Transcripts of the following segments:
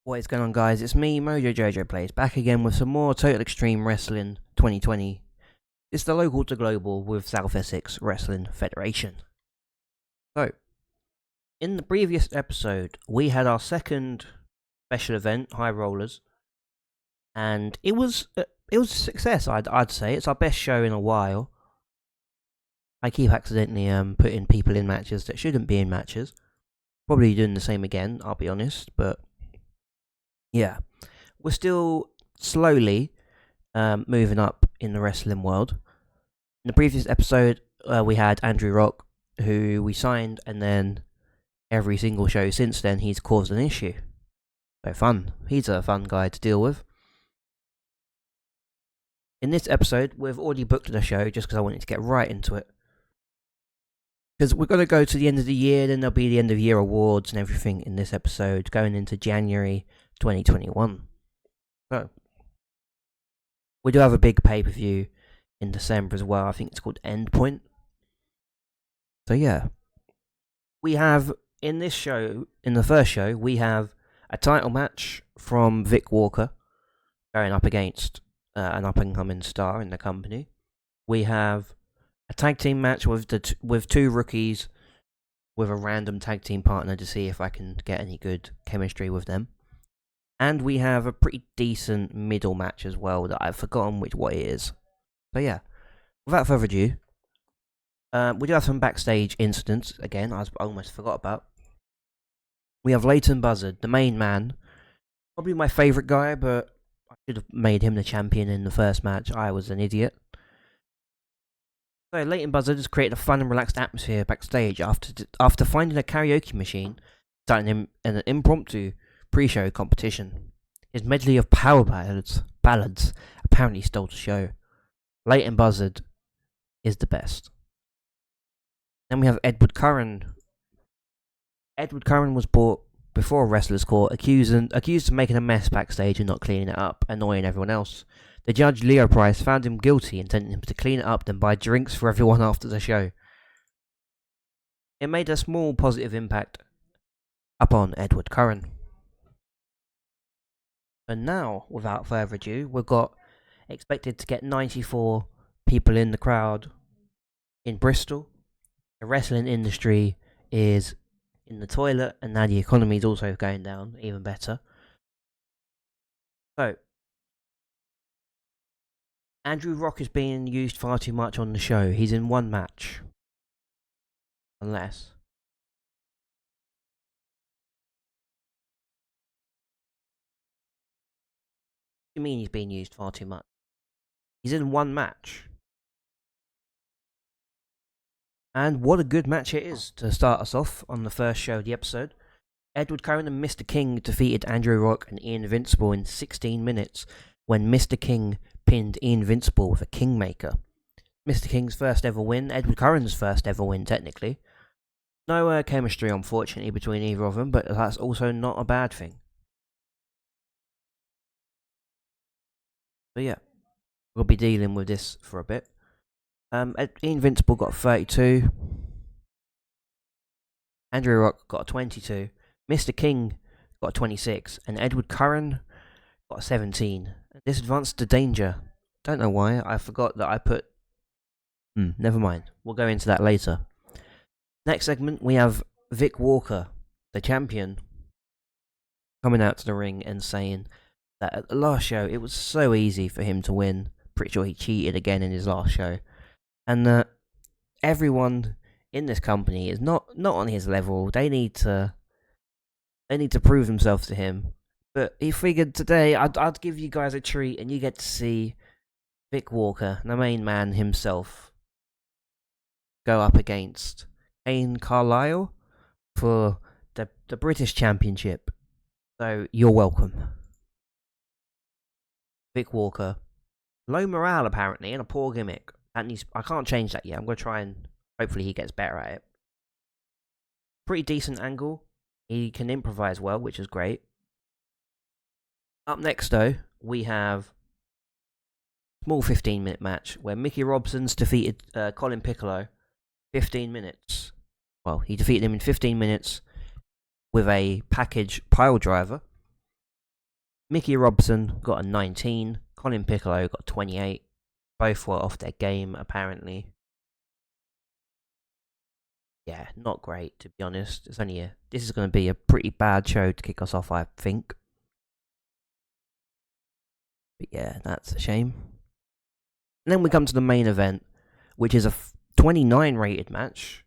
What is going on, guys? It's me, Mojo Jojo Plays, back again with some more Total Extreme Wrestling 2020. It's the local to global with South Essex Wrestling Federation. So, in the previous episode, we had our second special event, High Rollers, and it was a success. I'd say it's our best show in a while. I keep accidentally putting people in matches that shouldn't be in matches. Probably doing the same again, I'll be honest, but yeah, we're still slowly moving up in the wrestling world. In the previous episode, we had Andrew Rock, who we signed, and then every single show since then, he's caused an issue. So fun. He's a fun guy to deal with. In this episode, we've already booked the show just because I wanted to get right into it. Because we're going to go to the end of the year, then there'll be the end of year awards and everything in this episode, going into January 2021. So, we do have a big pay-per-view in December as well. I think it's called Endpoint. So yeah, we have in this show, in the first show, we have a title match from Vic Walker going up against an up-and-coming star in the company. We have a tag team match with two rookies with a random tag team partner to see if I can get any good chemistry with them. And we have a pretty decent middle match as well that I've forgotten what it is. So yeah, without further ado, we do have some backstage incidents, again, I almost forgot about. We have Leighton Buzzard, the main man. Probably my favourite guy, but I should have made him the champion in the first match. I was an idiot. So Leighton Buzzard has created a fun and relaxed atmosphere backstage after finding a karaoke machine, starting him in an impromptu pre-show competition. His medley of power ballads apparently stole the show. Leighton Buzzard is the best. Then we have Edward Curran. Edward Curran was brought before a wrestler's court, accused of making a mess backstage and not cleaning it up, annoying everyone else. The judge, Leo Price, found him guilty and sent him to clean it up, then buy drinks for everyone after the show. It made a small positive impact upon Edward Curran. And now, without further ado, we've got expected to get 94 people in the crowd in Bristol. The wrestling industry is in the toilet, and now the economy is also going down, even better. So, Andrew Rock is being used far too much on the show. He's in one match. Unless. What do you mean he's being used far too much? He's in one match. And what a good match it is to start us off on the first show of the episode. Edward Curran and Mr. King defeated Andrew Rock and Ian Invincible in 16 minutes when Mr. King pinned Ian Invincible with a Kingmaker. Mr. King's first ever win, Edward Curran's first ever win technically. No chemistry unfortunately between either of them, but that's also not a bad thing. So yeah, we'll be dealing with this for a bit. Invincible got a 32. Andrew Rock got a 22. Mr. King got a 26. And Edward Curran got a 17. This advanced to danger. Don't know why. I forgot that I put... never mind. We'll go into that later. Next segment, we have Vic Walker, the champion, coming out to the ring and saying that at the last show, it was so easy for him to win. Pretty sure he cheated again in his last show. And that everyone in this company is not on his level. They need to prove themselves to him. But he figured today I'd give you guys a treat, and you get to see Vic Walker, the main man himself, go up against Kane Carlisle for the British Championship. So you're welcome. Vic Walker, low morale apparently, and a poor gimmick. I can't change that yet. I'm going to try and hopefully he gets better at it. Pretty decent angle. He can improvise well, which is great. Up next, though, we have a small 15-minute match where Mickey Robson's defeated Colin Piccolo 15 minutes. Well, he defeated him in 15 minutes with a package pile driver. Mickey Robson got a 19. Colin Piccolo got 28. Both were off their game, apparently. Yeah, not great, to be honest. This is going to be a pretty bad show to kick us off, I think. But yeah, that's a shame. And then we come to the main event, which is a 29 rated match,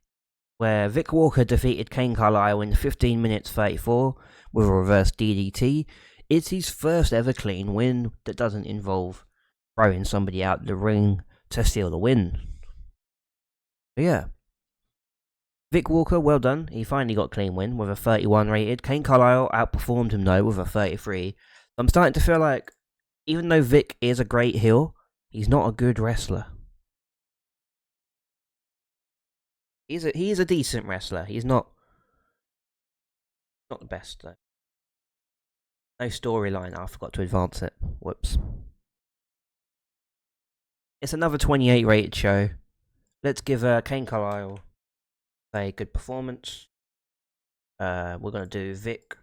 where Vic Walker defeated Kane Carlisle in 15 minutes 34 with a reverse DDT. It's his first ever clean win that doesn't involve throwing somebody out the ring to steal the win. But yeah. Vic Walker, well done. He finally got a clean win with a 31 rated. Kane Carlisle outperformed him though with a 33. I'm starting to feel like, even though Vic is a great heel, he's not a good wrestler. He is a decent wrestler. He's not the best though. No storyline. I forgot to advance it. Whoops. It's another 28 rated show. Let's give Kane Carlisle a good performance. We're gonna do Vic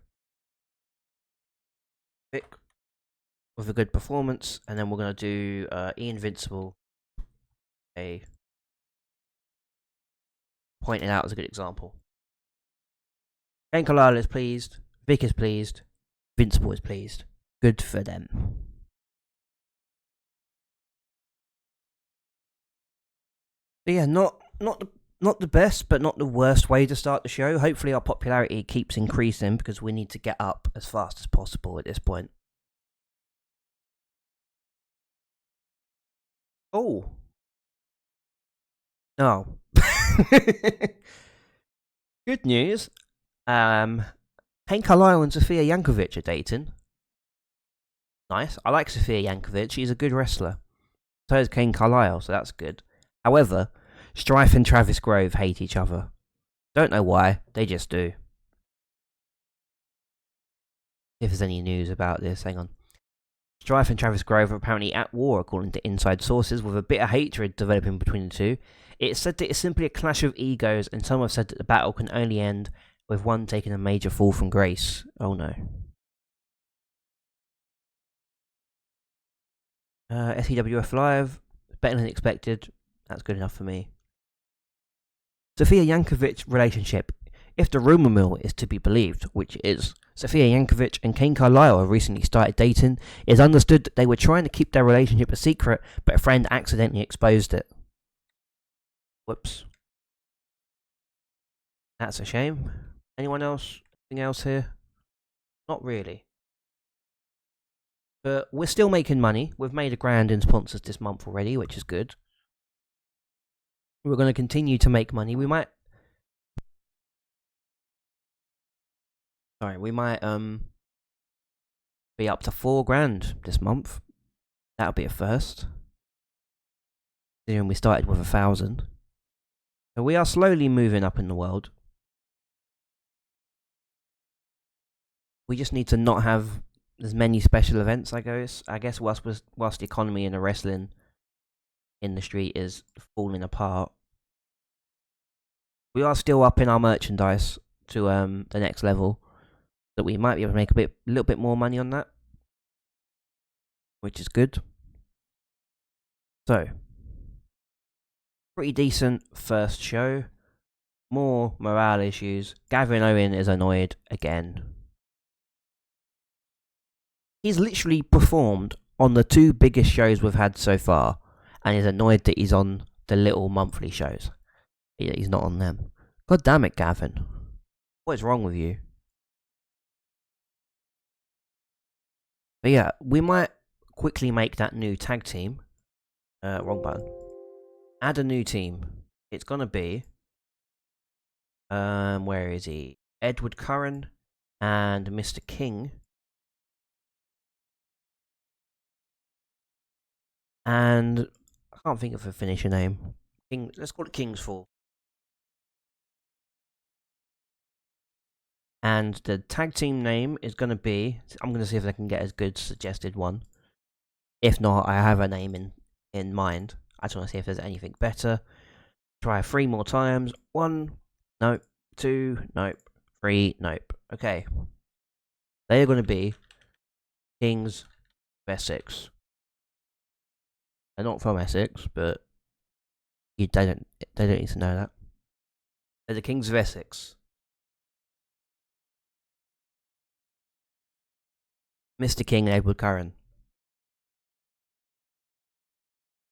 with a good performance, and then we're gonna do Invincible. Pointed out as a good example. Kane Carlisle is pleased. Vic is pleased. Invincible is pleased. Good for them. But yeah, not the best, but not the worst way to start the show. Hopefully our popularity keeps increasing because we need to get up as fast as possible at this point. Oh. No. Good news. Kane Carlisle and Sofia Yankovic are dating. Nice. I like Sofia Yankovic. She's a good wrestler. So is Kane Carlisle, so that's good. However, Strife and Travis Grove hate each other. Don't know why, they just do. If there's any news about this, hang on. Strife and Travis Grove are apparently at war, according to inside sources, with a bitter hatred developing between the two. It's said that it's simply a clash of egos, and some have said that the battle can only end with one taking a major fall from grace. Oh no. SEWF Live, better than expected. That's good enough for me. Sofia Yankovic relationship. If the rumour mill is to be believed, which it is, Sofia Yankovic and Kane Carlisle have recently started dating. It is understood that they were trying to keep their relationship a secret, but a friend accidentally exposed it. Whoops. That's a shame. Anyone else? Anything else here? Not really. But we're still making money. We've made $1,000 in sponsors this month already, which is good. We're going to continue to make money. We might be up to $4,000 this month. That'll be a first. Considering we started with 1,000. So we are slowly moving up in the world. We just need to not have as many special events, I guess whilst the economy in the wrestling industry is falling apart. We are still upping our merchandise to the next level. That we might be able to make a little bit more money on that. Which is good. So, pretty decent first show. More morale issues. Gavin Owen is annoyed again. He's literally performed on the 2 biggest shows we've had so far, and is annoyed that he's on the little monthly shows. He's not on them. God damn it, Gavin. What is wrong with you? But yeah, we might quickly make that new tag team. Wrong button. Add a new team. It's gonna be... where is he? Edward Curran and Mr. King. And I can't think of a finisher name. Let's call it King's Fall. And the tag team name is going to be... I'm going to see if I can get a good suggested one. If not, I have a name in mind. I just want to see if there's anything better. Try 3 more times. 1, nope. 2, nope. 3, nope. Okay. They are going to be Kings of Essex. They're not from Essex, but they don't need to know that. They're the Kings of Essex. Mr. King and Edward Curran.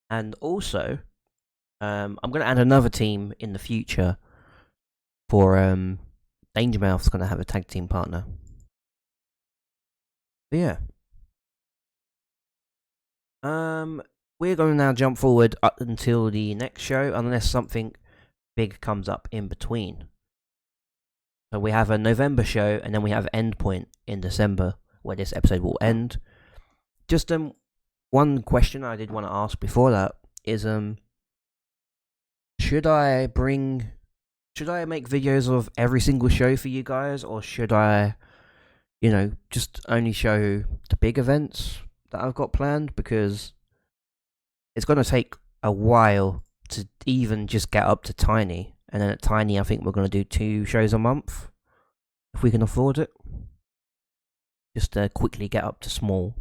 And also, I'm going to add another team in the future for Danger Mouth's going to have a tag team partner. But yeah. We're going to now jump forward up until the next show, unless something big comes up in between. So we have a November show, and then we have Endpoint in December, where this episode will end. Just one question I did want to ask before that is should I make videos of every single show for you guys, or should I, just only show the big events that I've got planned? Because it's going to take a while to even just get up to Tiny. And then at Tiny, I think we're going to do 2 shows a month, if we can afford it. Just to quickly get up to small.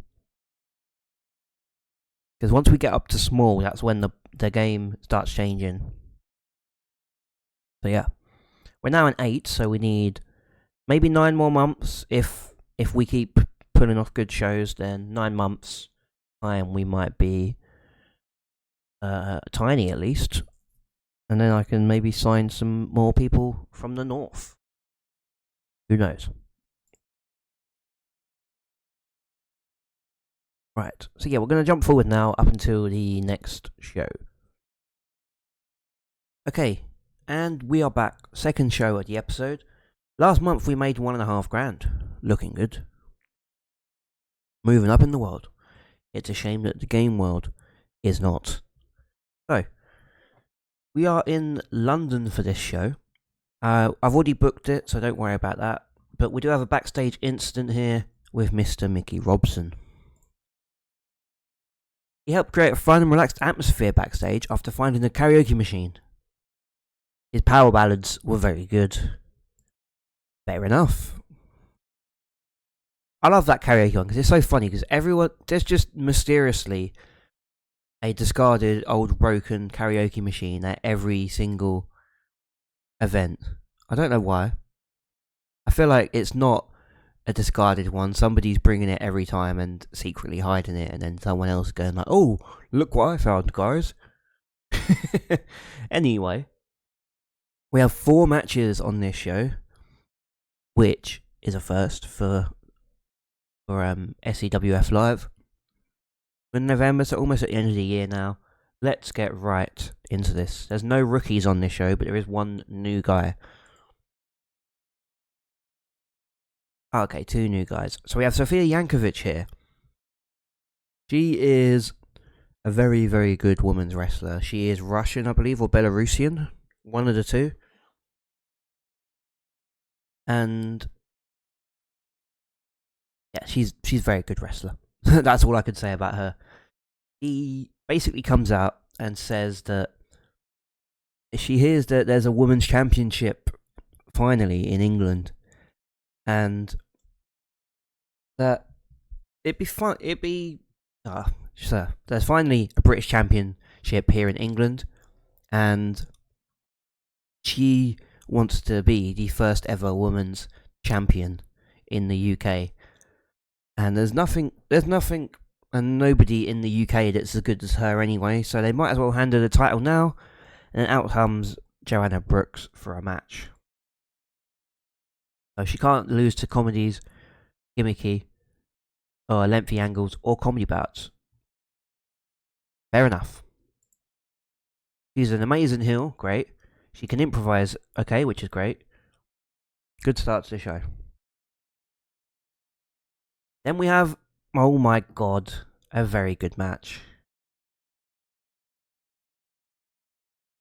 Because once we get up to small, that's when the game starts changing. So yeah. We're now in 8, so we need maybe 9 more months. If we keep putting off good shows, then 9 months time we might be Tiny at least. And then I can maybe sign some more people from the north. Who knows? Right, so yeah, we're going to jump forward now up until the next show. Okay, and we are back. Second show of the episode. Last month we made $1,500. Looking good. Moving up in the world. It's a shame that the game world is not. So, we are in London for this show. I've already booked it, so don't worry about that. But we do have a backstage incident here with Mr. Mickey Robson. He helped create a fun and relaxed atmosphere backstage after finding a karaoke machine. His power ballads were very good. Fair enough. I love that karaoke one because it's so funny because there's just mysteriously a discarded old broken karaoke machine at every single event. I don't know why. I feel like it's not a discarded one. Somebody's bringing it every time and secretly hiding it, and then someone else going like, "Oh, look what I found, guys." Anyway, we have 4 matches on this show, which is a first for SEWF Live. We're in November, so almost at the end of the year now. Let's get right into this. There's no rookies on this show, but there is one new guy. Okay, 2 new guys. So we have Sofia Yankovic here. She is a very, very good women's wrestler. She is Russian, I believe, or Belarusian. One of the two. And yeah, she's a very good wrestler. That's all I could say about her. He basically comes out and says that she hears that there's a women's championship finally in England, and that there's finally a British championship here in England, and she wants to be the first ever women's champion in the UK. And there's nothing and nobody in the UK that's as good as her anyway, so they might as well hand her the title now. And then out comes Joanna Brooks for a match. So she can't lose to comedies, gimmicky, or lengthy angles, or comedy bouts. Fair enough. She's an amazing heel, great. She can improvise, okay, which is great. Good start to the show. Then we have, oh my god, a very good match.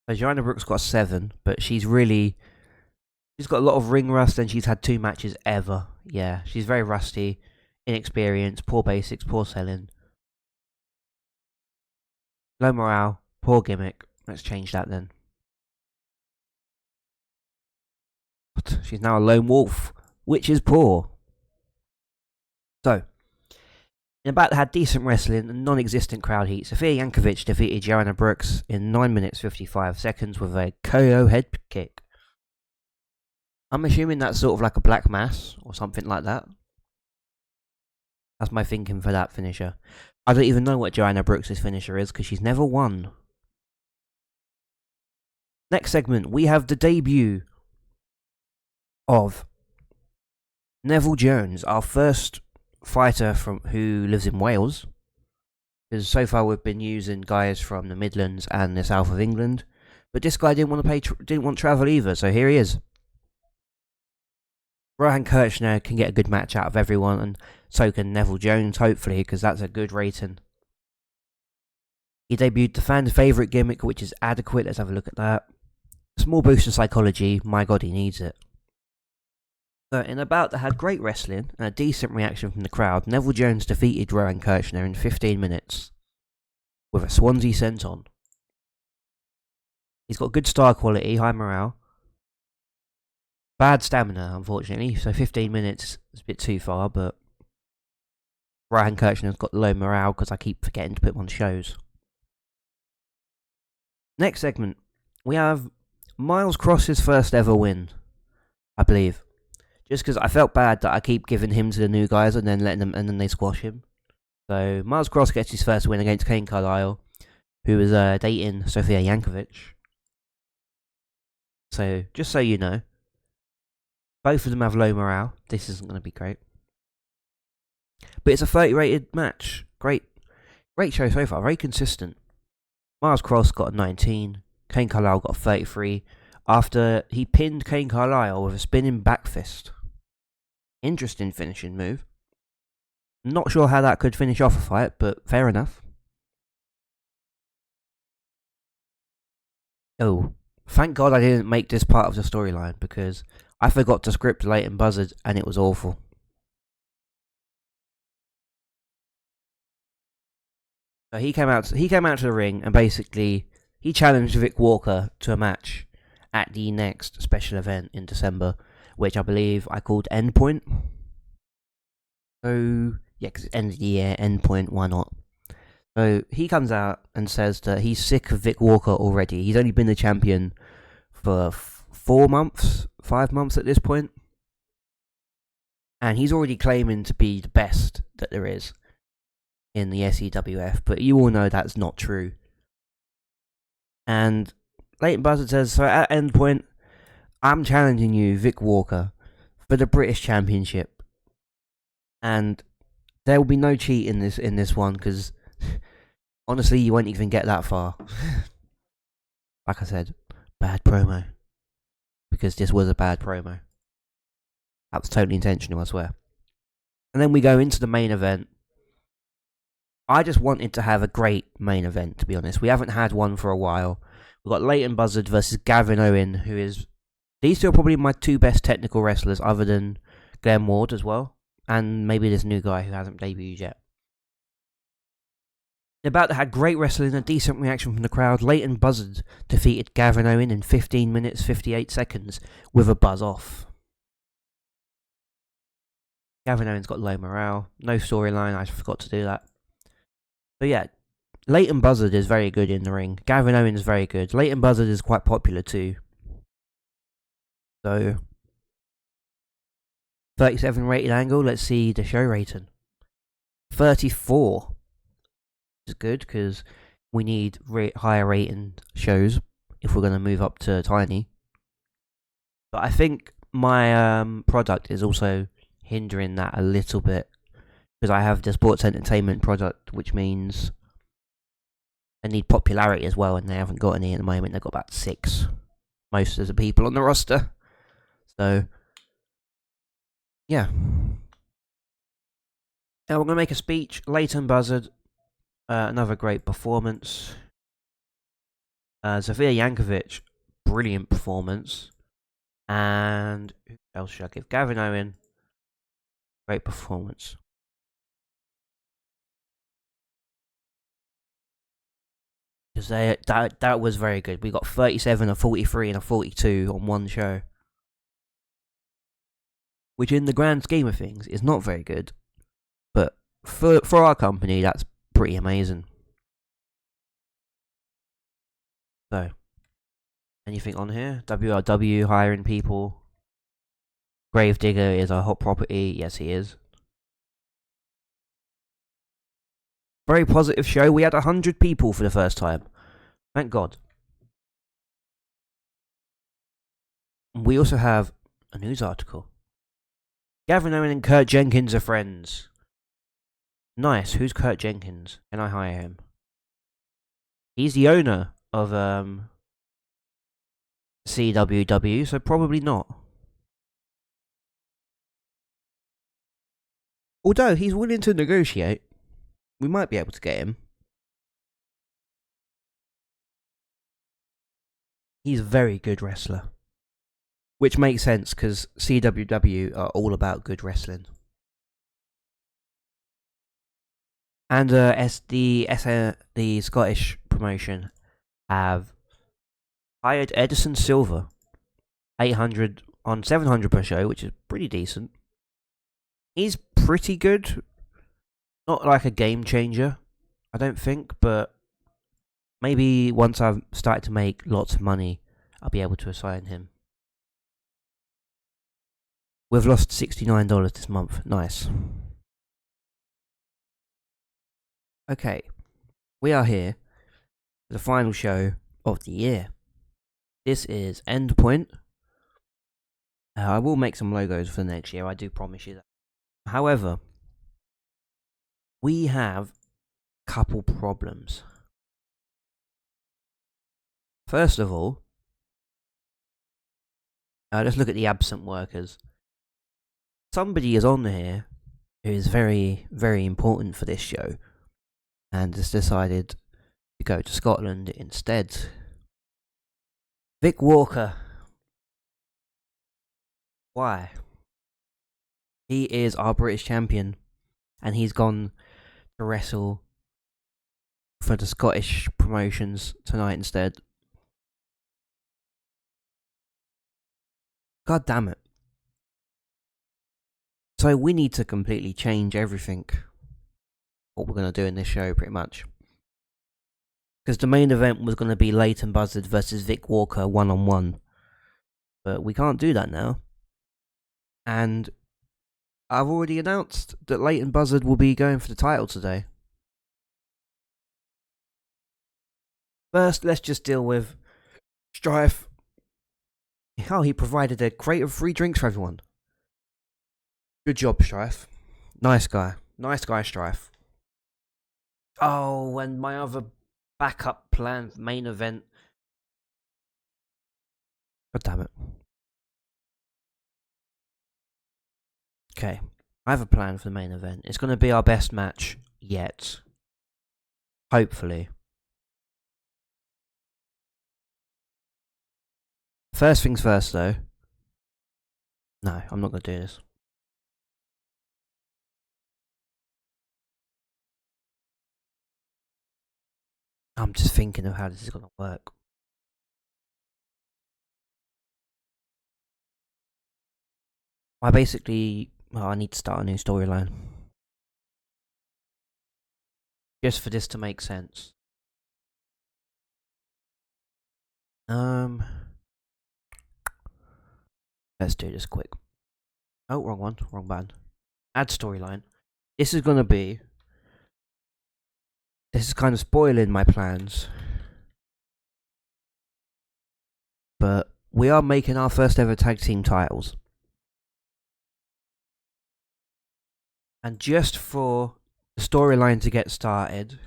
So Joanna Brooks got 7, but she's got a lot of ring rust, and she's had 2 matches ever. Yeah, she's very rusty, inexperienced, poor basics, poor selling. Low morale, poor gimmick. Let's change that then. But she's now a lone wolf, which is poor. So, In a bout that had decent wrestling and non-existent crowd heat, Sofia Yankovic defeated Joanna Brooks in 9 minutes 55 seconds with a KO head kick. I'm assuming that's sort of like a black mass or something like that. That's my thinking for that finisher. I don't even know what Joanna Brooks' finisher is because she's never won. Next segment, we have the debut of Neville Jones, our first fighter who lives in Wales. Because so far we've been using guys from the Midlands and the south of England, but this guy didn't want travel either. So here he is. Rohan Kirchner can get a good match out of everyone, and so can Neville Jones, hopefully, because that's a good rating. He debuted the fan favourite gimmick, which is adequate. Let's have a look at that. Small boost of psychology. My God, he needs it. So in a bout that had great wrestling and a decent reaction from the crowd, Neville Jones defeated Rohan Kirchner in 15 minutes with a Swansea senton. He's got good star quality, high morale. Bad stamina, unfortunately, so 15 minutes is a bit too far, but Rohan Kirchner's got low morale because I keep forgetting to put him on shows. Next segment, we have Miles Cross's first ever win, I believe. Just because I felt bad that I keep giving him to the new guys and then letting them, and then they squash him. So Miles Cross gets his first win against Kane Carlisle, who was dating Sofia Yankovic. So just so you know, both of them have low morale. This isn't going to be great. But it's a 30 rated match. Great show so far. Very consistent. Miles Cross got a 19. Kane Carlisle got a 33. After he pinned Kane Carlisle with a spinning back fist. Interesting finishing move. Not sure how that could finish off a fight, but fair enough. Oh, thank God I didn't make this part of the storyline because I forgot to script Leighton Buzzard and it was awful. So he came out to the ring and basically he challenged Vic Walker to a match at the next special event in December, which I believe I called Endpoint. So yeah, because it's end of the year, Endpoint, why not? So he comes out and says that he's sick of Vic Walker already. He's only been the champion for 5 months at this point. And he's already claiming to be the best that there is in the SEWF, but you all know that's not true. And Leighton Buzzard says, so at Endpoint, I'm challenging you, Vic Walker, for the British Championship. And there will be no cheat in this one, because honestly, you won't even get that far. Like I said, bad promo. Because this was a bad promo. That was totally intentional, I swear. And then we go into the main event. I just wanted to have a great main event, to be honest. We haven't had one for a while. We've got Leighton Buzzard versus Gavin Owen, who is... These two are probably my two best technical wrestlers, other than Glenn Ward as well. And maybe this new guy who hasn't debuted yet. The bout that had great wrestling and a decent reaction from the crowd, Leighton Buzzard defeated Gavin Owen in 15 minutes 58 seconds with a buzz off. Gavin Owen's got low morale, no storyline, I forgot to do that. But yeah, Leighton Buzzard is very good in the ring. Gavin Owen is very good. Leighton Buzzard is quite popular too. So, 37 rated angle, let's see the show rating. 34. Is good because we need higher rating shows if we're going to move up to tiny. But I think my product is also hindering that a little bit because I have the sports entertainment product, which means I need popularity as well, and they haven't got any at the moment. They've got about 6, most of the people on the roster. So yeah. Now we're going to make a speech. Leighton Buzzard. Another great performance. Sofia Yankovic, brilliant performance. And who else should I give? Gavin Owen, great performance. Because that was very good. We got 37, a 43, and a 42 on one show. Which in the grand scheme of things is not very good. But for our company, that's pretty amazing. So, anything on here? WRW hiring people. Gravedigger is a hot property. Yes, he is. Very positive show. We had 100 people for the first time. Thank God. We also have a news article. Gavin Owen and Kurt Jenkins are friends. Nice. Who's Kurt Jenkins? Can I hire him? He's the owner of CWW, so probably not. Although he's willing to negotiate, we might be able to get him. He's a very good wrestler. Which makes sense, because CWW are all about good wrestling. And the Scottish promotion have hired Edison Silver, 800 on 700 per show, which is pretty decent. He's pretty good. Not like a game changer, I don't think, but maybe once I've started to make lots of money, I'll be able to assign him. We've lost $69 this month. Nice. Okay, we are here for the final show of the year. This is Endpoint. I will make some logos for next year, I do promise you that. However, we have a couple problems. First of all, let's look at the absent workers. Somebody is on here who is very, very important for this show and has decided to go to Scotland instead. Vic Walker. Why? He is our British champion, and he's gone to wrestle for the Scottish promotions tonight instead. God damn it. So we need to completely change everything. What we're going to do in this show, pretty much. Because the main event was going to be Leighton Buzzard versus Vic Walker one-on-one. But we can't do that now. And I've already announced that Leighton Buzzard will be going for the title today. First, let's just deal with Strife. Oh, he provided a crate of free drinks for everyone. Good job, Strife. Nice guy. Nice guy, Strife. Oh, and my other backup plan, main event. God damn it. Okay, I have a plan for the main event. It's going to be our best match yet. Hopefully. First things first, though. No, I'm not going to do this. I'm just thinking of how this is going to work. I basically... Well, I need to start a new storyline. Just for this to make sense. Let's do this quick. Oh, wrong one. Wrong button. Add storyline. This is going to be... This is kind of spoiling my plans. But we are making our first ever tag team titles. And just for the storyline to get started,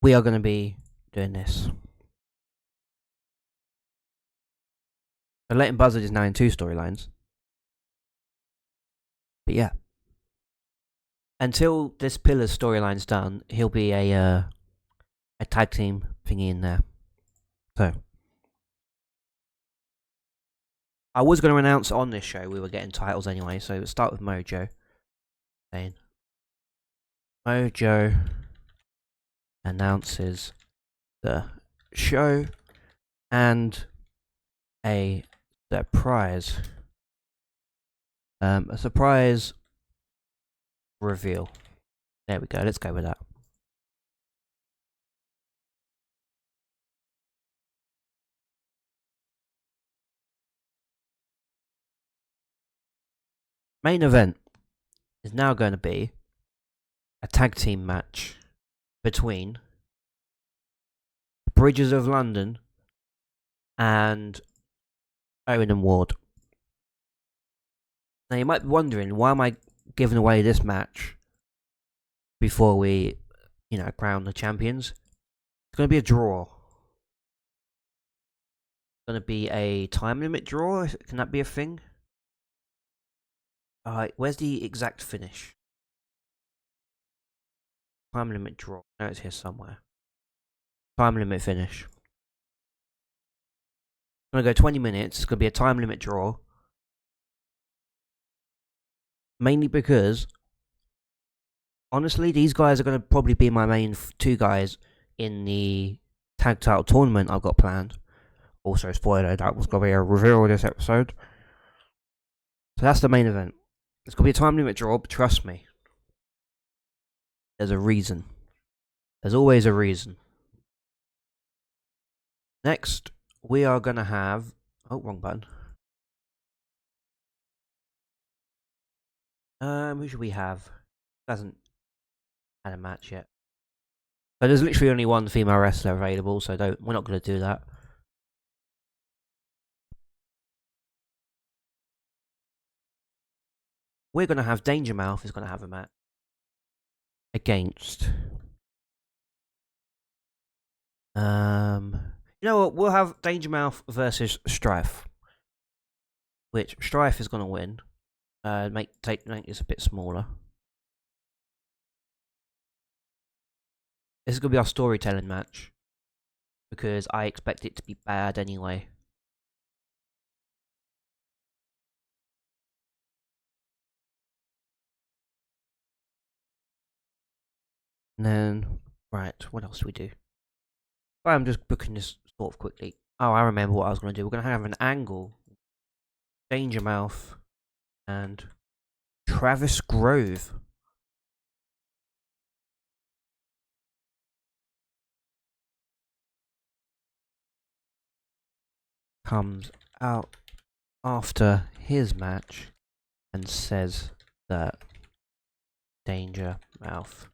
we are going to be doing this. So Leighton Buzzard is now in 2 storylines. But yeah. Until this Pillar storyline's done, he'll be a tag team thingy in there. So. I was going to announce on this show we were getting titles anyway, so we'll start with Mojo. Saying Mojo announces the show and a surprise A surprise reveal. There we go. Let's go with that. Main event is now going to be a tag team match between Bridges of London and Owen and Ward. Now you might be wondering, why am I giving away this match before we, crown the champions? It's going to be a draw. It's going to be a time limit draw. Can that be a thing? Alright, where's the exact finish? Time limit draw. No, it's here somewhere. Time limit finish. I'm going to go 20 minutes. It's going to be a time limit draw. Mainly because, honestly, these guys are going to probably be my main two guys in the tag title tournament I've got planned. Also, spoiler, that was going to be a reveal of this episode. So that's the main event. It's going to be a time limit draw, but trust me, there's a reason. There's always a reason. Next, we are going to have... Oh, wrong button. Who should we have? Hasn't had a match yet. So there's literally only one female wrestler available, so we're not going to do that. We're going to have Danger Mouth is going to have a match against... You know what? We'll have Danger Mouth versus Strife, which Strife is going to win. Make this a bit smaller. This is going to be our storytelling match, because I expect it to be bad anyway. And then, right, what else do we do? I'm just booking this sort of quickly. Oh, I remember what I was going to do. We're going to have an angle. Danger Mouth and Travis Grove. Comes out after his match and says that Danger Mouth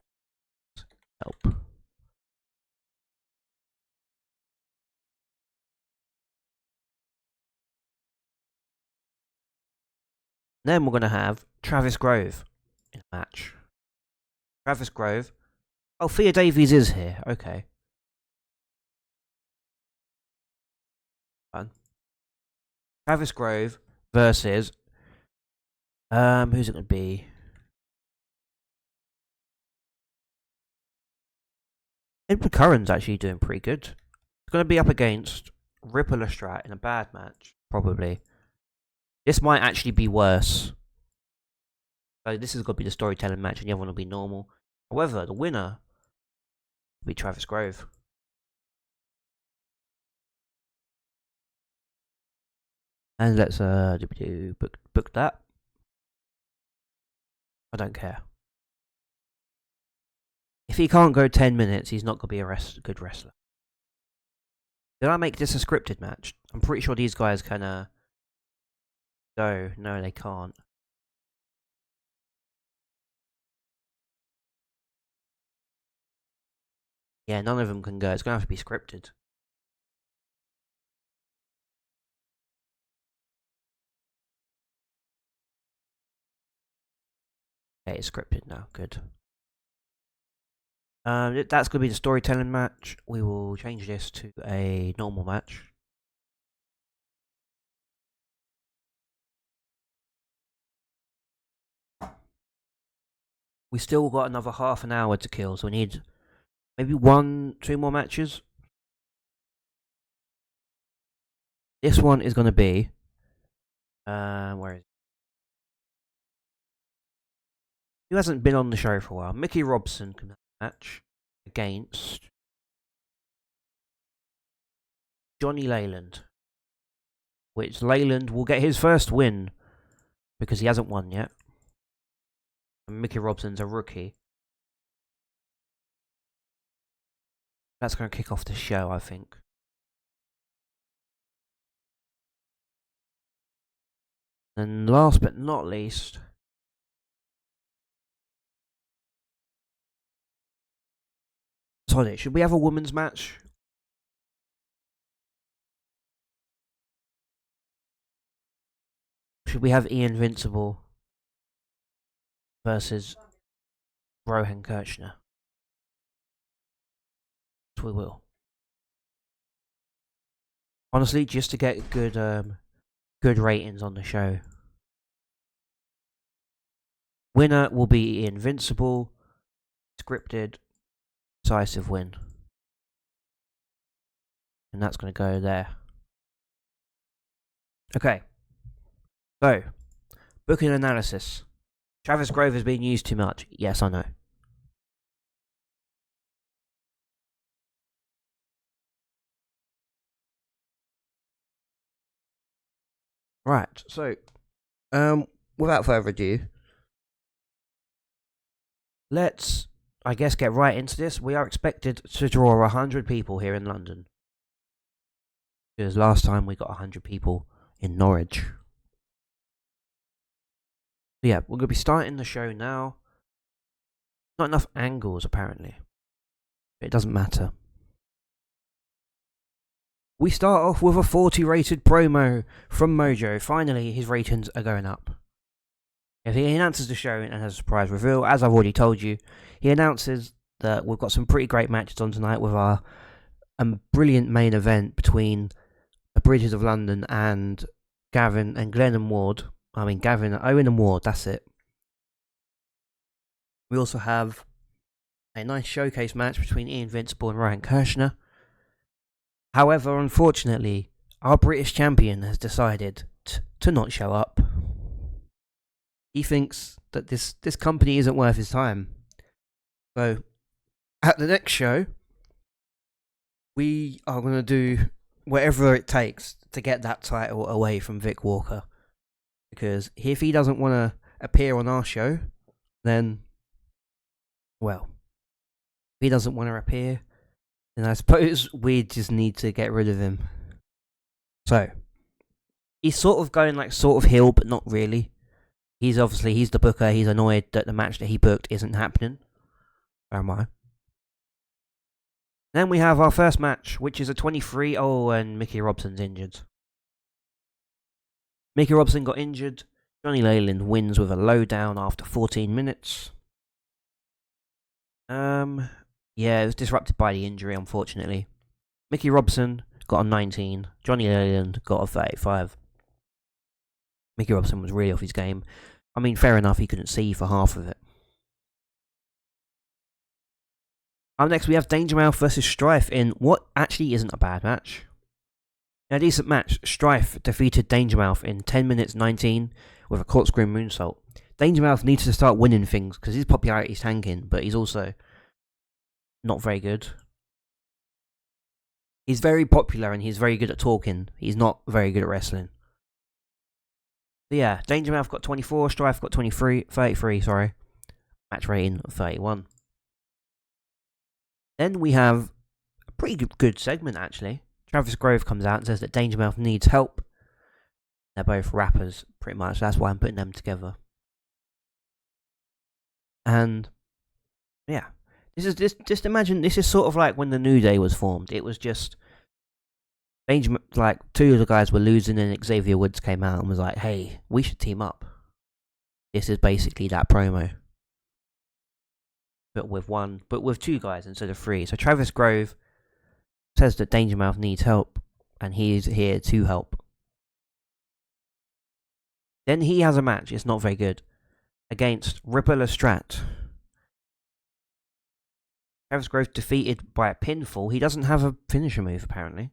help. Then we're going to have Travis Grove in a match. Travis Grove. Oh, Thea Davies is here. Okay. Fun. Travis Grove versus... who's it going to be? Edward Curran's actually doing pretty good. It's going to be up against Ripple Lestrat in a bad match, probably. This might actually be worse. So this is going to be the storytelling match and the other one will be normal. However, the winner will be Travis Grove. And let's book that. I don't care. If he can't go 10 minutes, he's not going to be a good wrestler. Did I make this a scripted match? I'm pretty sure these guys can go. No, they can't. Yeah, none of them can go. It's going to have to be scripted. Okay, it's scripted now. Good. That's going to be the storytelling match. We will change this to a normal match. We still got another half an hour to kill, so we need maybe 1-2 more matches. This one is going to be... where is it? Who hasn't been on the show for a while? Mickey Robson can have a match against Johnny Leyland. Which Leyland will get his first win because he hasn't won yet. And Mickey Robson's a rookie. That's going to kick off the show, I think. And last but not least, should we have a women's match? Should we have Ian Invincible versus Rohan Kirchner? Yes, we will. Honestly, just to get good ratings on the show. Winner will be Invincible. Scripted. Decisive win. And that's going to go there. Okay. So, booking analysis. Travis Grove has been used too much. Yes, I know. Right, so, without further ado, let's, I guess, get right into this. We are expected to draw 100 people here in London. Because last time we got 100 people in Norwich. So yeah, we're going to be starting the show now. Not enough angles, apparently. But it doesn't matter. We start off with a 40 rated promo from Mojo. Finally, his ratings are going up. If he announces the show and has a surprise reveal, as I've already told you, he announces that we've got some pretty great matches on tonight with our brilliant main event between the Bridges of London and Gavin and Glenn and Ward. Gavin, Owen and Ward, that's it. We also have a nice showcase match between Ian Invincible and Rohan Kirchner. However, unfortunately, our British champion has decided to not show up. He thinks that this company isn't worth his time. So, at the next show, we are going to do whatever it takes to get that title away from Vic Walker. Because if he doesn't want to appear on our show, then, well, if he doesn't want to appear, then I suppose we just need to get rid of him. So, he's sort of going like sort of heel, but not really. He's the booker, he's annoyed that the match that he booked isn't happening. So am I. Then we have our first match, which is a 23. Oh, and Mickey Robson's injured. Mickey Robson got injured. Johnny Leyland wins with a lowdown after 14 minutes. Yeah, it was disrupted by the injury, unfortunately. Mickey Robson got a 19. Johnny Leyland got a 35. Mickey Robson was really off his game. Fair enough, he couldn't see for half of it. Up next, we have Danger Mouse versus Strife in what actually isn't a bad match. In a decent match, Strife defeated Danger Mouse in 10 minutes 19 with a corkscrew moonsault. Danger Mouse needs to start winning things because his popularity is tanking, but he's also not very good. He's very popular and he's very good at talking. He's not very good at wrestling. But yeah, Danger Mouse got 24, Strife got 33, sorry. Match rating of 31. Then we have a pretty good segment, actually. Travis Grove comes out and says that Danger Mouse needs help. They're both rappers, pretty much. That's why I'm putting them together. And, yeah. Just imagine, this is sort of like when the New Day was formed. It was just, two of the guys were losing and Xavier Woods came out and was like, hey, we should team up. This is basically that promo. But with two guys instead of three. So Travis Grove says that Danger Mouse needs help, and he's here to help. Then he has a match, it's not very good, against Ripper Lestrat. Travis Grove defeated by a pinfall. He doesn't have a finisher move, apparently.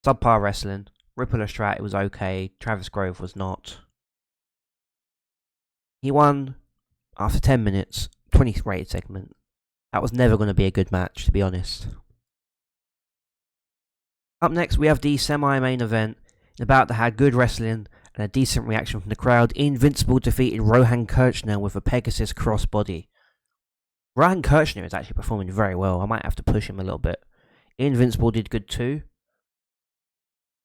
Subpar wrestling. Ripper Lestrat, it was okay. Travis Grove was not. He won after 10 minutes. 20 rated segment. That was never going to be a good match, to be honest. Up next, we have the semi-main event. About to have good wrestling and a decent reaction from the crowd, Invincible defeated Rohan Kirchner with a Pegasus crossbody. Rohan Kirchner is actually performing very well. I might have to push him a little bit. Invincible did good too.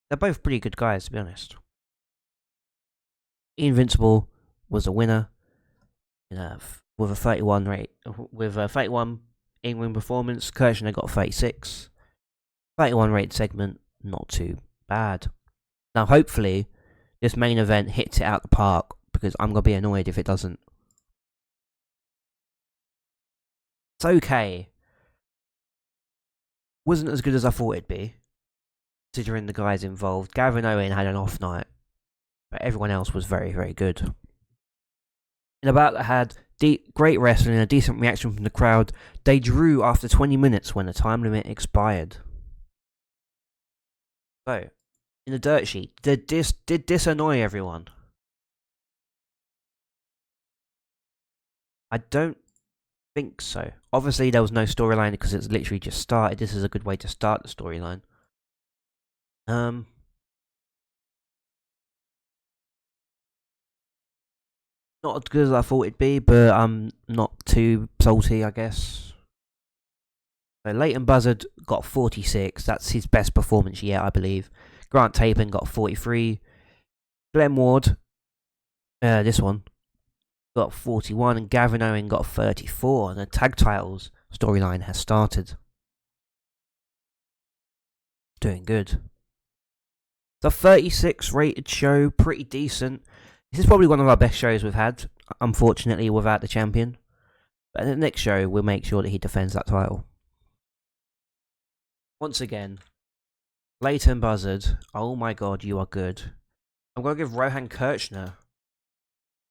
They're both pretty good guys, to be honest. Invincible was a winner with a 31 rate, with a 31 in-ring performance. Kirchner got 36. 31 rate segment, not too bad. Now, hopefully, this main event hits it out the park, because I'm going to be annoyed if it doesn't. It's okay. Wasn't as good as I thought it'd be, considering the guys involved. Gavin Owen had an off night, but everyone else was very, very good. In a bout that had great wrestling and a decent reaction from the crowd, they drew after 20 minutes when the time limit expired. So, in the dirt sheet, did this annoy everyone? I don't think so. Obviously, there was no storyline because it's literally just started. This is a good way to start the storyline. Not as good as I thought it'd be, but I'm not too salty, I guess. So Leighton Buzzard got 46. That's his best performance yet, I believe. Grant Tapin got 43. Glenn Ward, this one, got 41. And Gavin Owen got 34. And the tag titles storyline has started. Doing good. It's a 36 rated show, pretty decent. This is probably one of our best shows we've had, unfortunately, without the champion. But in the next show, we'll make sure that he defends that title. Once again, Leighton Buzzard, oh my god, you are good. I'm going to give Rohan Kirchner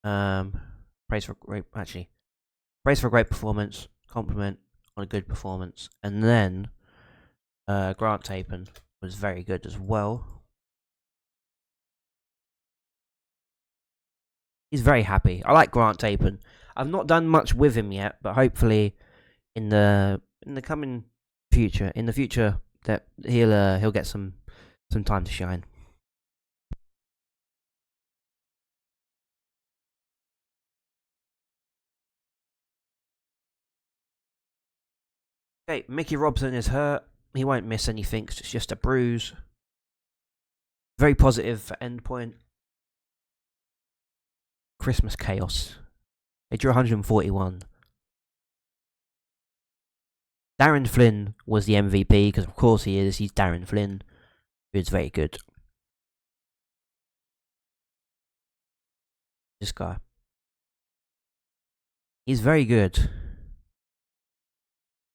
praise for a great performance, compliment on a good performance. And then Grant Tapin was very good as well. He's very happy. I like Grant Tapin. I've not done much with him yet, but hopefully in the coming future, that he'll get some time to shine. Okay, Mickey Robson is hurt. He won't miss anything. It's just a bruise. Very positive for Endpoint. Christmas Chaos. They drew 141. Darren Flynn was the MVP, because of course he is. He's Darren Flynn, who's very good. This guy. He's very good.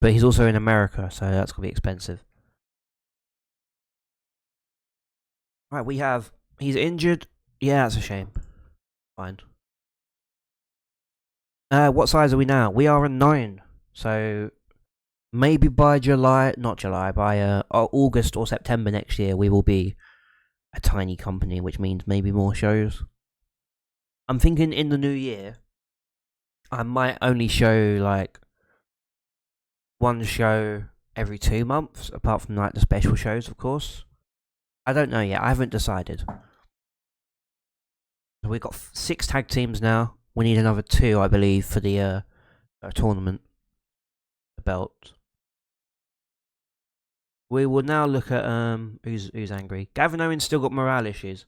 But he's also in America, so that's going to be expensive. Right, he's injured. Yeah, that's a shame. Fine. What size are we now? We are a 9. So maybe by August or September next year, we will be a tiny company, which means maybe more shows. I'm thinking in the new year, I might only show like one show every 2 months, apart from like the special shows, of course. I don't know yet. I haven't decided. We've got 6 tag teams now. We need another 2, I believe, for the tournament. The belt. We will now look at who's angry. Gavin Owens still got morale issues.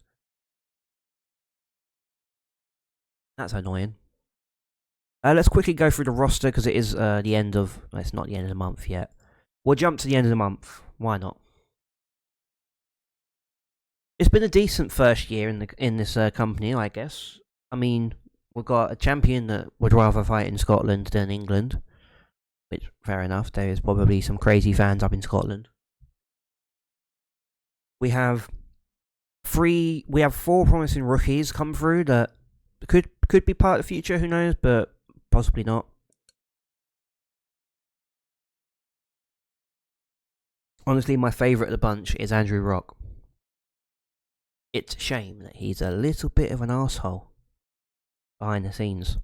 That's annoying. Let's quickly go through the roster because it is the end of. Well, it's not the end of the month yet. We'll jump to the end of the month. Why not? It's been a decent first year in this company, I guess. I mean, we've got a champion that would rather fight in Scotland than England, which fair enough. There is probably some crazy fans up in Scotland. We have 4 promising rookies come through that could be part of the future. Who knows? But possibly not. Honestly, my favourite of the bunch is Andrew Rock. It's a shame that he's a little bit of an arsehole behind the scenes.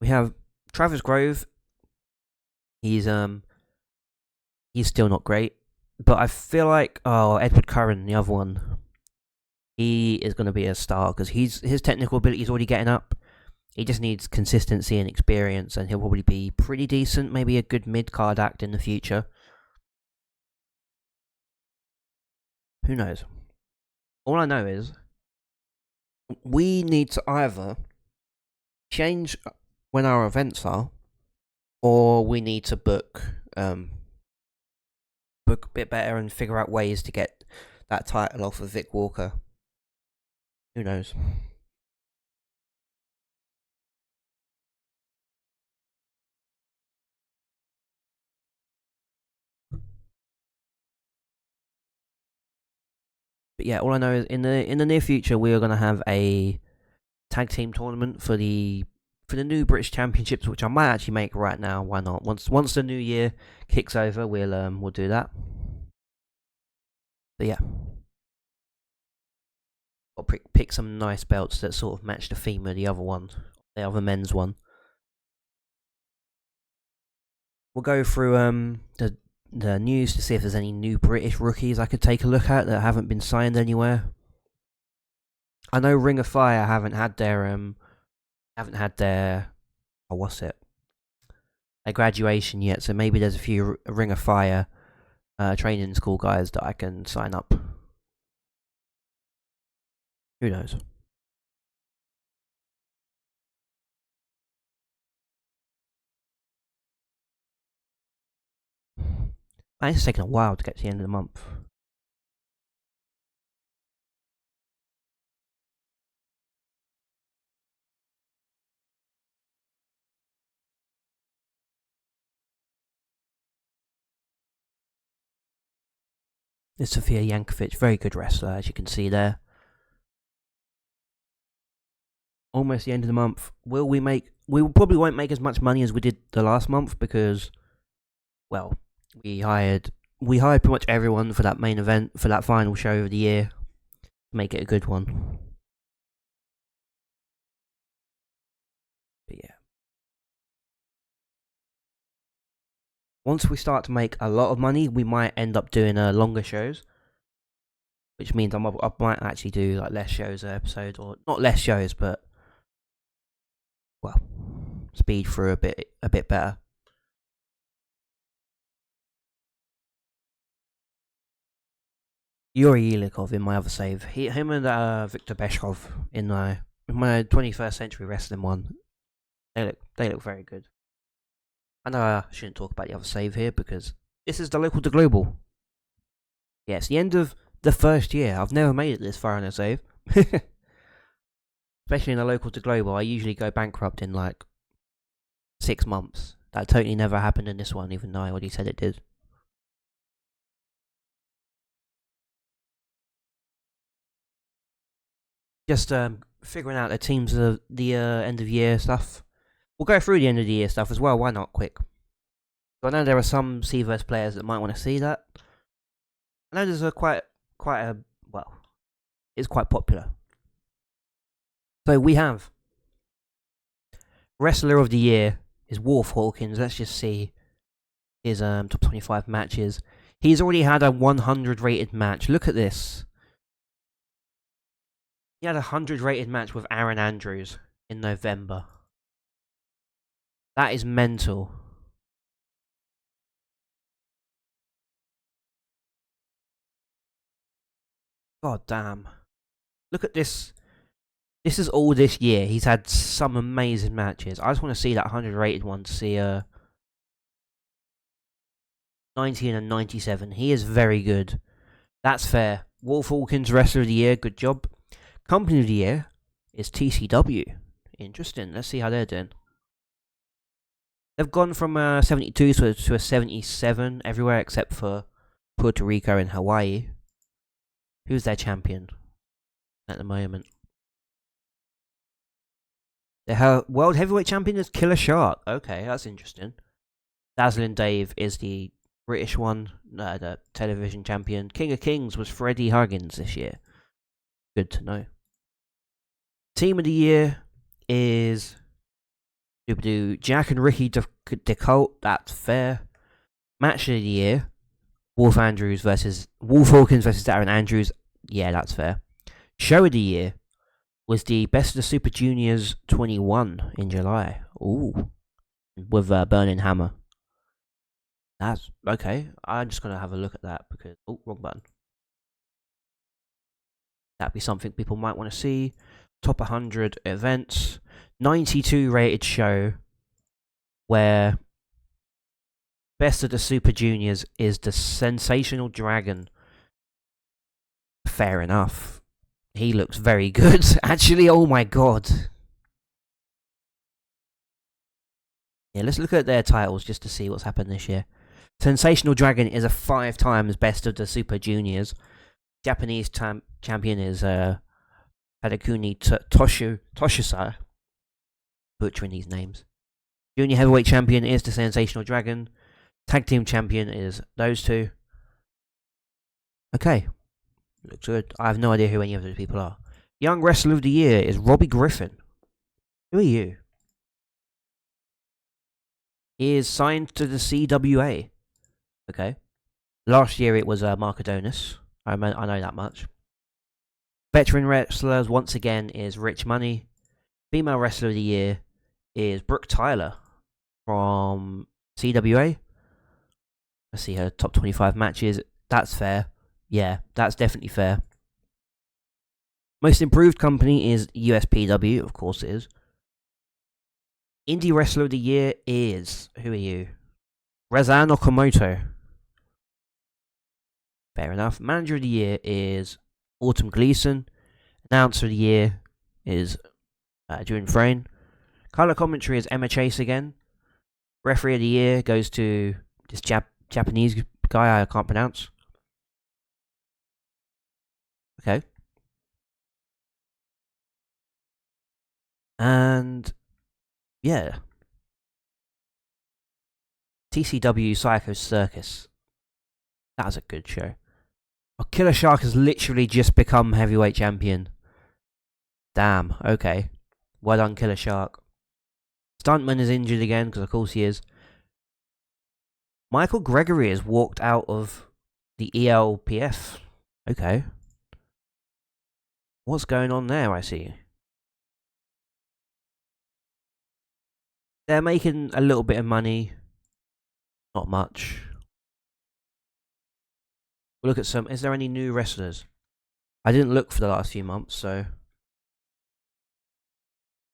We have Travis Grove. He's still not great, but I feel like Edward Curran, the other one, he is going to be a star because his technical ability is already getting up. He just needs consistency and experience, and he'll probably be pretty decent. Maybe a good mid-card act in the future. Who knows? All I know is we need to either change when our events are, or we need to book a bit better and figure out ways to get that title off of Vic Walker. Who knows? But yeah, all I know is in the near future we are going to have a tag team tournament for the new British Championships, which I might actually make right now. Why not? Once the new year kicks over, we'll do that. But yeah, I'll pick some nice belts that sort of match the theme of the other men's one. We'll go through the news to see if there's any new British rookies I could take a look at that haven't been signed anywhere. I know Ring of Fire haven't had their their graduation yet, so maybe there's a few Ring of Fire training school guys that I can sign up. Who knows? It's taken a while to get to the end of the month. This Sofia Yankovic, very good wrestler, as you can see there. Almost the end of the month. We probably won't make as much money as we did the last month because, well, we hired pretty much everyone for that main event, for that final show of the year. Make it a good one. But yeah. Once we start to make a lot of money, we might end up doing longer shows. Which means I might actually do like less shows an episode, or not less shows, but well, speed through a bit better. Yuri Ilikov in my other save. Him and Victor Beshkov in my 21st Century Wrestling one. They look very good. I know I shouldn't talk about the other save here because this is the local to global. Yeah, it's the end of the first year. I've never made it this far in a save. Especially in the local to global, I usually go bankrupt in like 6 months. That totally never happened in this one, even though I already said it did. Just figuring out the teams of the end of year stuff. We'll go through the end of the year stuff as well. Why not? Quick. I know there are some SEWF players that might want to see that. I know there's it's quite popular. So we have Wrestler of the Year is Wolf Hawkins. Let's just see his top 25 matches. He's already had a 100 rated match. Look at this. He had a 100 rated match with Aaron Andrews in November. That is mental. God damn. Look at this. This is all this year. He's had some amazing matches. I just want to see that 100 rated one to see 19 and 97. He is very good. That's fair. Wolf Hawkins, Wrestler of the Year. Good job. Company of the Year is TCW. Interesting. Let's see how they're doing. They've gone from a 72 to a 77 everywhere except for Puerto Rico and Hawaii. Who's their champion at the moment? The World Heavyweight Champion is Killer Shark. Okay, that's interesting. Dazzling Dave is the British one, the television champion. King of Kings was Freddie Huggins this year. Good to know. Team of the Year is Jack and Ricky DeColt. That's fair. Match of the Year, Wolf Hawkins versus Aaron Andrews. Yeah, that's fair. Show of the year was the Best of the Super Juniors 21 in July. Ooh, with Burning Hammer. That's okay. I'm just gonna have a look at that because wrong button. That'd be something people might want to see. Top 100 events, 92 rated show, where Best of the Super Juniors is the Sensational Dragon. Fair enough. He looks very good. Actually, oh my god. Yeah, let's look at their titles just to see what's happened this year. Sensational Dragon is a 5 times Best of the Super Juniors. Japanese champion is Tadakuni Toshisa. Butchering these names. Junior Heavyweight Champion is the Sensational Dragon. Tag Team Champion is those two. Okay. Looks good. I have no idea who any of those people are. Young Wrestler of the Year is Robbie Griffin. Who are you? He is signed to the CWA. Okay. Last year it was Mark Adonis. I know that much. Veteran Wrestlers once again is Rich Money. Female Wrestler of the Year is Brooke Tyler from CWA. Let's see her top 25 matches. That's fair. Yeah, that's definitely fair. Most Improved Company is USPW, of course it is. Indie Wrestler of the Year is... Who are you? Razan Okamoto. Fair enough. Manager of the Year is Autumn Gleason. Announcer of the Year is June Frayne. Color Commentary is Emma Chase again. Referee of the Year goes to this Japanese guy I can't pronounce. Okay. And yeah. TCW Psycho Circus. That was a good show. Oh, Killer Shark has literally just become heavyweight champion. Damn, okay. Well done, Killer Shark. Stuntman is injured again, because of course he is. Michael Gregory has walked out of the ELPF. Okay. What's going on there, I see? They're making a little bit of money. Not much. We'll look at some... Is there any new wrestlers? I didn't look for the last few months, so... I'm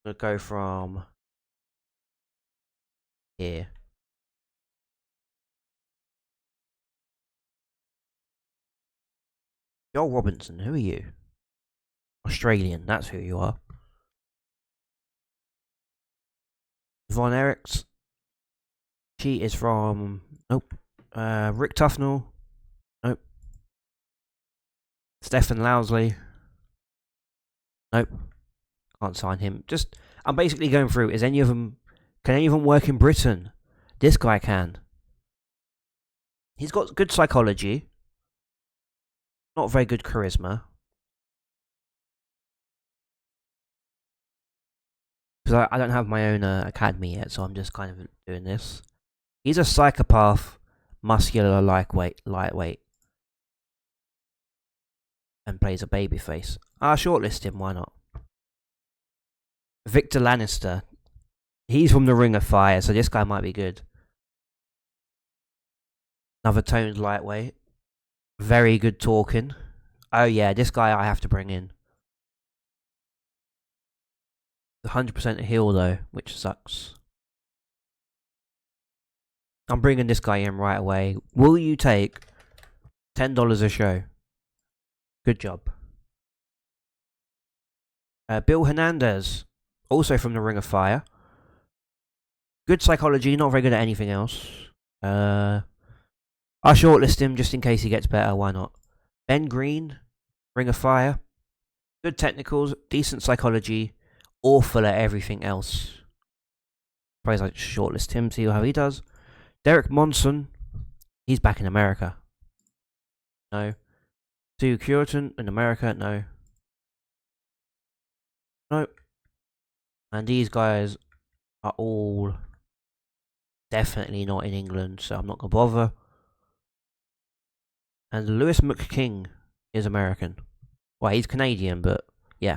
going to go from... here. Joel Robinson, who are you? Australian, that's who you are. Von Eriks. She is from... Nope. Rick Tufnell. Nope. Stephen Lousley. Nope. Can't sign him. Just... I'm basically going through. Is any of them... Can any of them work in Britain? This guy can. He's got good psychology. Not very good charisma. Because I don't have my own academy yet, so I'm just kind of doing this. He's a psychopath, muscular, lightweight, and plays a babyface. I'll shortlist him, why not? Victor Lannister. He's from the Ring of Fire, so this guy might be good. Another toned lightweight. Very good talking. Oh yeah, this guy I have to bring in. 100% a heel though, which sucks. I'm bringing this guy in right away. Will you take $10 a show? Good job. Bill Hernandez, also from the Ring of Fire. Good psychology, not very good at anything else. I'll shortlist him just in case he gets better, why not? Ben Green, Ring of Fire. Good technicals, decent psychology, awful at everything else. Suppose I shortlist him, see how he does. Derek Monson, he's back in America. No. Stu Curtin in America, no. No. And these guys are all definitely not in England, so I'm not going to bother. And Lewis McKing is American. Well, he's Canadian, but yeah.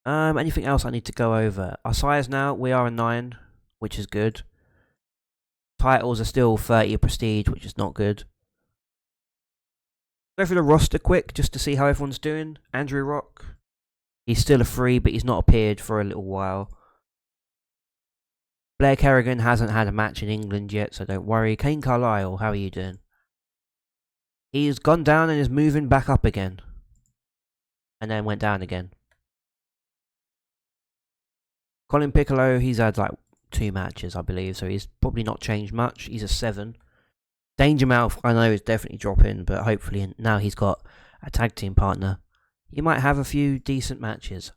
Anything else I need to go over? Our size now, we are a 9, which is good. Titles are still 30 prestige, which is not good. Go through the roster quick, just to see how everyone's doing. Andrew Rock, he's still a 3, but he's not appeared for a little while. Blair Kerrigan hasn't had a match in England yet, so don't worry. Kane Carlisle, how are you doing? He's gone down and is moving back up again. And then went down again. Colin Piccolo, he's had like 2 matches, I believe, so he's probably not changed much. He's a 7. Danger Mouth, I know, is definitely dropping, but hopefully now he's got a tag team partner, he might have a few decent matches.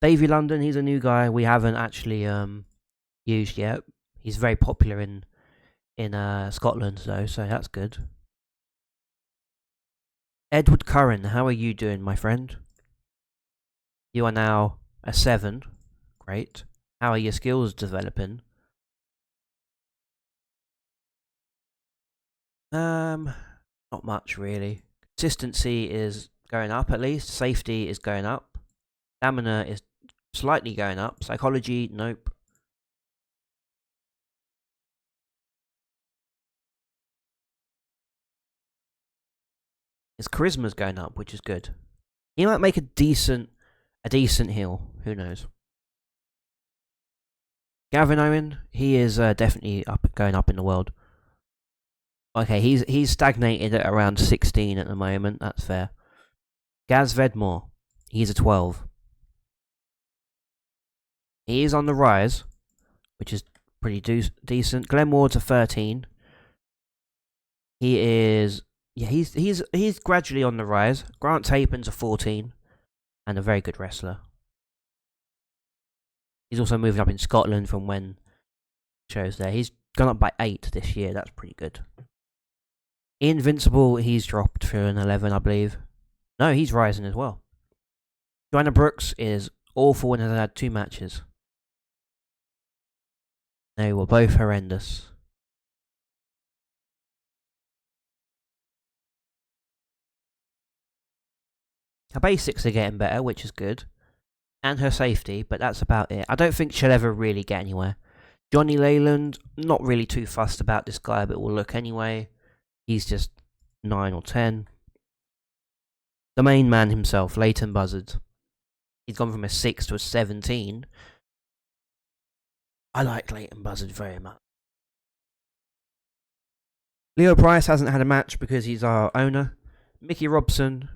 Davey London, he's a new guy we haven't actually used yet. He's very popular in Scotland, though, so that's good. Edward Curran, how are you doing, my friend? You are now a 7. Great. How are your skills developing? Not much really. Consistency is going up at least. Safety is going up. Stamina is slightly going up. Psychology, nope. His charisma's going up, which is good. He might make a decent heel. Who knows? Gavin Owen, he is definitely going up in the world. Okay, he's stagnated at around 16 at the moment. That's fair. Gaz Vedmore, he's a 12. He is on the rise, which is pretty decent. Glenn Ward's a 13. He is, yeah, he's gradually on the rise. Grant Tapin's a 14, and a very good wrestler. He's also moving up in Scotland from when shows there. He's gone up by 8 this year. That's pretty good. Invincible, he's dropped for an 11, I believe. No, he's rising as well. Joanna Brooks is awful and has had 2 matches. They were both horrendous. Her basics are getting better, which is good. And her safety, but that's about it. I don't think she'll ever really get anywhere. Johnny Leyland, not really too fussed about this guy, but will look anyway. He's just 9 or 10. The main man himself, Leighton Buzzard. He's gone from a 6 to a 17. I like Leighton Buzzard very much. Leo Price hasn't had a match because he's our owner. Mickey Robson,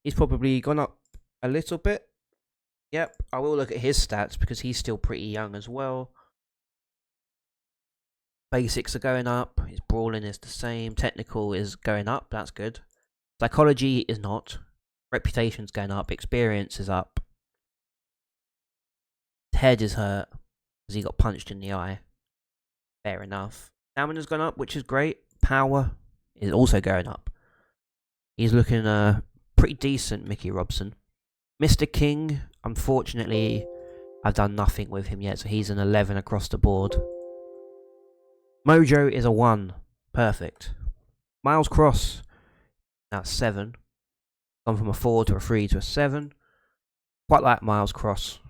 he's probably gone up a little bit. Yep, I will look at his stats because he's still pretty young as well. Basics are going up. His brawling is the same. Technical is going up. That's good. Psychology is not. Reputation's going up. Experience is up. His head is hurt because he got punched in the eye. Fair enough. Stamina's gone up, which is great. Power is also going up. He's looking pretty decent, Mickey Robson. Mr. King, unfortunately, I've done nothing with him yet, so he's an 11 across the board. Mojo is a 1. Perfect. Miles Cross, now 7. Gone from a 4 to a 3 to a 7. Quite like Miles Cross.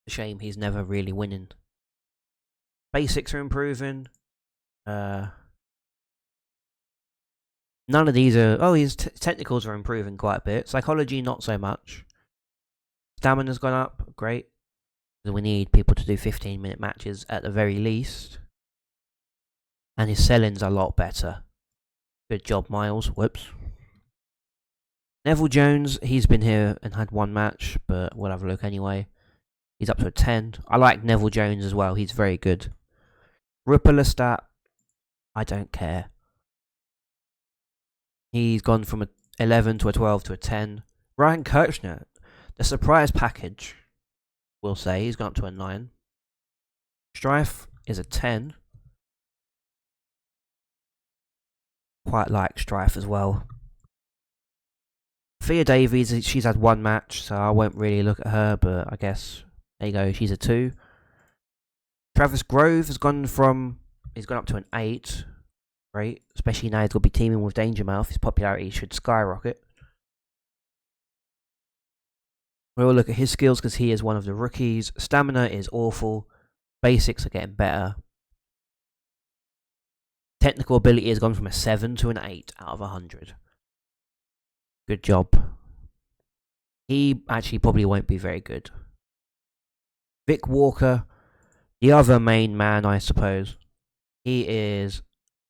A shame he's never really winning. Basics are improving. None of these are... Oh, his technicals are improving quite a bit. Psychology, not so much. Stamina's gone up. Great. We need people to do 15-minute matches at the very least. And his selling's a lot better. Good job, Miles. Whoops. Neville Jones, he's been here and had 1 match, but we'll have a look anyway. He's up to a 10. I like Neville Jones as well. He's very good. Ripplestat, I don't care. He's gone from an 11 to a 12 to a 10. Ryan Kirchner, the surprise package, we'll say. He's gone up to a 9. Strife is a 10. Quite like Strife as well. Thea Davies, she's had 1 match, so I won't really look at her, but I guess, there you go, she's a 2. Travis Grove has gone up to an 8. great, especially now he's going to be teaming with Danger Mouth. His popularity should skyrocket. We'll look at his skills because he is one of the rookies. Stamina is awful. Basics are getting better. Technical ability has gone from a 7 to an 8 out of 100. Good job. He actually probably won't be very good. Vic Walker, the other main man, I suppose. He is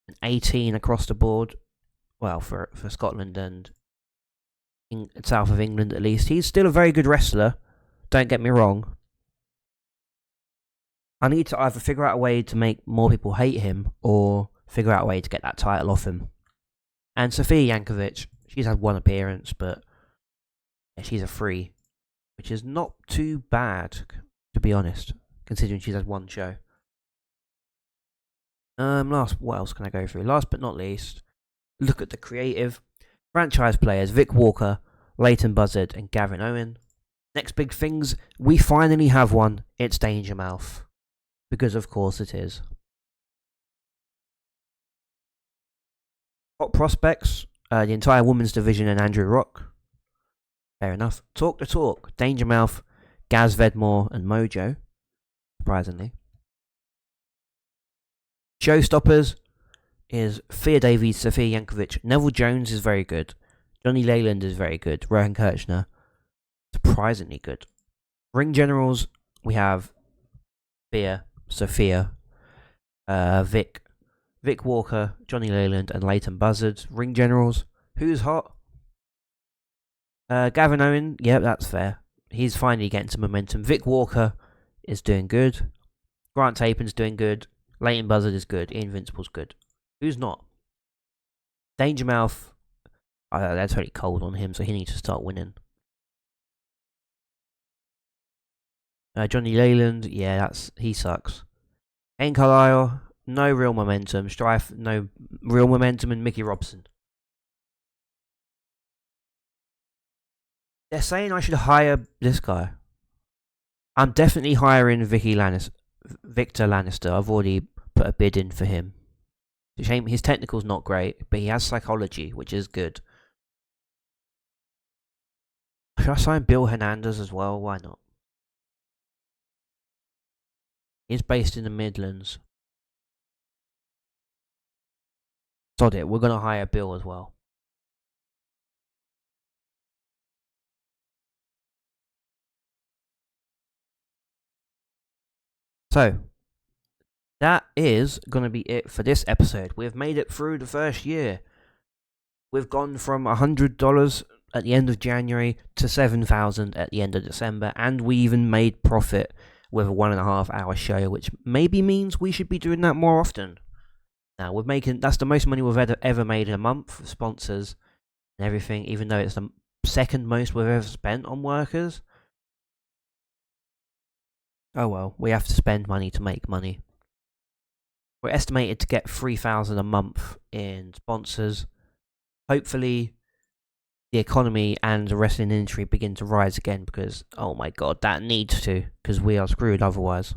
an 18 across the board. Well, for Scotland and south of England at least. He's still a very good wrestler. Don't get me wrong. I need to either figure out a way to make more people hate him or figure out a way to get that title off him. And Sofia Yankovic, she's had one appearance, but yeah, she's a free, which is not too bad, to be honest, considering she's had one show. What else can I go through? Last but not least, look at the creative. Franchise players, Vic Walker, Leighton Buzzard, and Gavin Owen. Next big things, we finally have one. It's Danger Mouth. Because of course it is. Hot prospects, the entire women's division and Andrew Rock. Fair enough. Talk the talk, Danger Mouth, Gaz Vedmore, and Mojo. Surprisingly. Showstoppers is Thea Davies, Sofia Yankovic. Neville Jones is very good. Johnny Leyland is very good. Rohan Kirchner, surprisingly good. Ring generals, we have Sofia, Vic Walker, Johnny Leyland, and Leighton Buzzard. Ring generals, who's hot? Gavin Owen, yeah, that's fair. He's finally getting some momentum. Vic Walker is doing good. Grant Tapin's doing good. Leighton Buzzard is good. Invincible's good. Who's not? Danger Mouth, that's totally cold on him, so he needs to start winning. Johnny Leyland, yeah, he sucks. Kane Carlisle, no real momentum. Strife, no real momentum. And Mickey Robson. They're saying I should hire this guy. I'm definitely hiring Victor Lannister. I've already put a bid in for him. It's a shame his technical's not great, but he has psychology, which is good. Should I sign Bill Hernandez as well? Why not? He's based in the Midlands. Sod it, we're going to hire Bill as well. So, that is going to be it for this episode. We've made it through the first year. We've gone from $100 at the end of January to $7,000 at the end of December, and we even made profit with a 1.5 hour show, which maybe means we should be doing that more often. Now, that's the most money we've ever made in a month for sponsors and everything, even though it's the second most we've ever spent on workers. Oh well, we have to spend money to make money. We're estimated to get $3,000 a month in sponsors. Hopefully, the economy and the wrestling industry begin to rise again because, oh my god, that needs to, because we are screwed otherwise.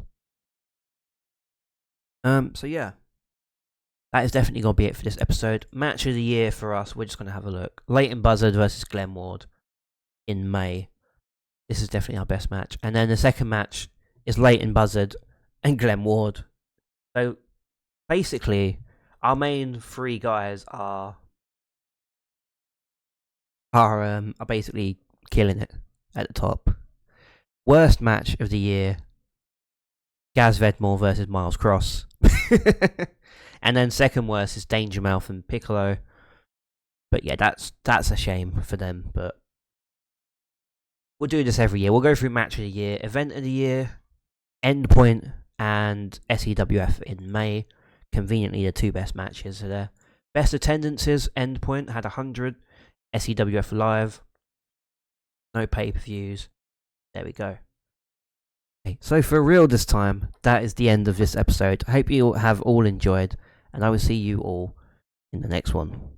So yeah, that is definitely going to be it for this episode. Match of the year for us, we're just going to have a look. Leighton Buzzard versus Glenn Ward in May. This is definitely our best match. And then the second match is Leighton Buzzard and Glenn Ward. So basically, our main three guys are basically killing it at the top. Worst match of the year, Gaz Vedmore versus Miles Cross. And then second worst is Danger Mouth and Piccolo. But yeah, that's a shame for them. But we'll do this every year. We'll go through match of the year, event of the year, Endpoint, and SEWF in May. Conveniently, the two best matches are there. Best attendances, Endpoint had 100. SEWF Live. No pay-per-views. There we go. Okay, so for real this time, that is the end of this episode. I hope you have all enjoyed, and I will see you all in the next one.